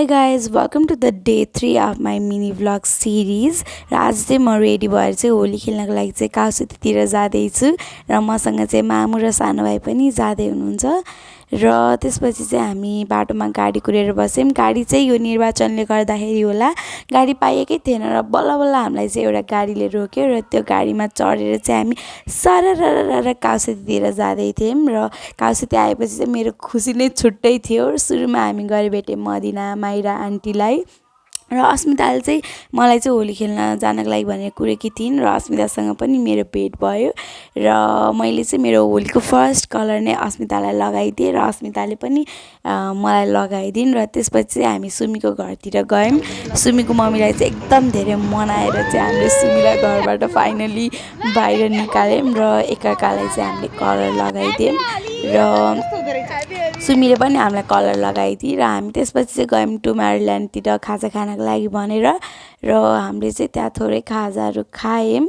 Hi guys, welcome to the day 3 of my mini vlog series. र आज चाहिँ म रेडी भएर चाहिँ होली खेल्नको लागि चाहिँ काउसुतीतिर जाँदैछु र मसँग चाहिँ मामु र सानो भाइ पनि जाँदै हुनुहुन्छ र त्यसपछि चाहिँ हामी बाटोमा गाडी कुरेर बस्यौं। गाडी चाहिँ यो निर्वाचनले गर्दाखेरि होला गाडी पाइएकै थिएन र बल्ल बल्ल हामीलाई चाहिँ एउटा गाडीले रोक्यो र त्यो गाडीमा चढेर चाहिँ हामी सररररर काउसुतीतिर जाँदै थियौं र काउसुती आएपछि चाहिँ मेरो खुसी नै छुट्टै थियो। सुरुमा हामी गएर भेट्यौं मदिना, माइरा आन्टीलाई र अस्मिताले चाहिँ मलाई चाहिँ होली खेल्न जानको लागि भनेर कुरेकी थिइन् र अस्मितासँग पनि मेरो भेट भयो र मैले चाहिँ मेरो होलीको फर्स्ट कलर नै अस्मितालाई लगाइदिएँ र अस्मिताले पनि मलाई लगाइदिन् र त्यसपछि चाहिँ हामी सुमीको घरतिर गयौँ। सुमीको मम्मीलाई चाहिँ एकदम धेरै मनाएर चाहिँ हामीले सुमीलाई घरबाट फाइनली बाहिर निकाल्यौँ र एकअर्कालाई चाहिँ हामीले कलर लगाइदियौँ र सुमीले पनि हामीलाई कलर लगाइदिए र हामी त्यसपछि चाहिँ गयौँ टुमारोल्यान्डतिर खाजा खानको लागि भनेर र हामीले चाहिँ त्यहाँ थोरै खाजाहरू खायौँ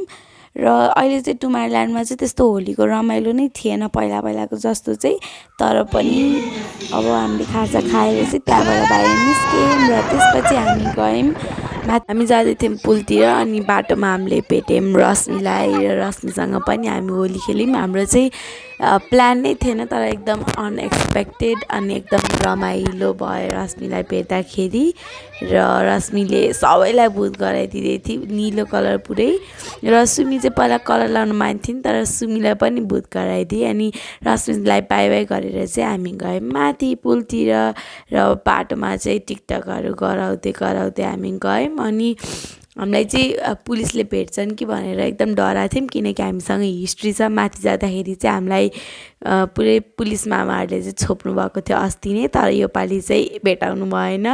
र अहिले चाहिँ टुमारोल्यान्डमा चाहिँ त्यस्तो होलीको रमाइलो नै थिएन पहिलाको जस्तो चाहिँ, तर पनि अब हामीले खाजा खाएर चाहिँ त्यहाँबाट बाहिर निस्क्यौँ र त्यसपछि हामी गयौँ हामी जाँदै थियौँ पुलतिर। अनि बाटोमा हामीले भेट्यौँ रश्मिलाई र रश्मिसँग पनि हामी होली खेल्यौँ। हाम्रो चाहिँ प्लान नै थिएन तर एकदम अनएक्सपेक्टेड अनि एकदम रमाइलो भयो रश्मिलाई भेट्दाखेरि र रश्मिले सबैलाई भूत गराइदिँदै थियो निलो कलर पुरै र सुमी चाहिँ पहिला कलर लाउन मान्थिन् तर सुमीलाई पनि भूत गराइदिए अनि रश्मिलाई बाई बाई गरेर चाहिँ हामी गयौँ माथि पुलतिर र बाटोमा चाहिँ टिकटकहरू गराउँदै हामी गयौँ। अनि हामीलाई चाहिँ पुलिसले भेट्छन् कि भनेर एकदम डराएको थियौँ किनकि हामीसँग हिस्ट्री छ। माथि जाँदाखेरि चाहिँ हामीलाई पुरै पुलिस मामाहरूले चाहिँ छोप्नु भएको थियो अस्ति नै, तर योपालि चाहिँ भेटाउनु भएन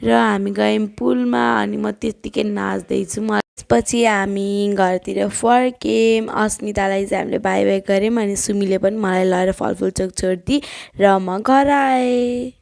र हामी गयौँ पुलमा अनि म त्यत्तिकै नाच्दैछु। त्यसपछि हामी घरतिर फर्क्यौँ। अस्मितालाई चाहिँ हामीले बाई बाई गऱ्यौँ अनि सुमीले पनि मलाई लगेर फलफुल चोक छोडिदिए र म घर आएँ।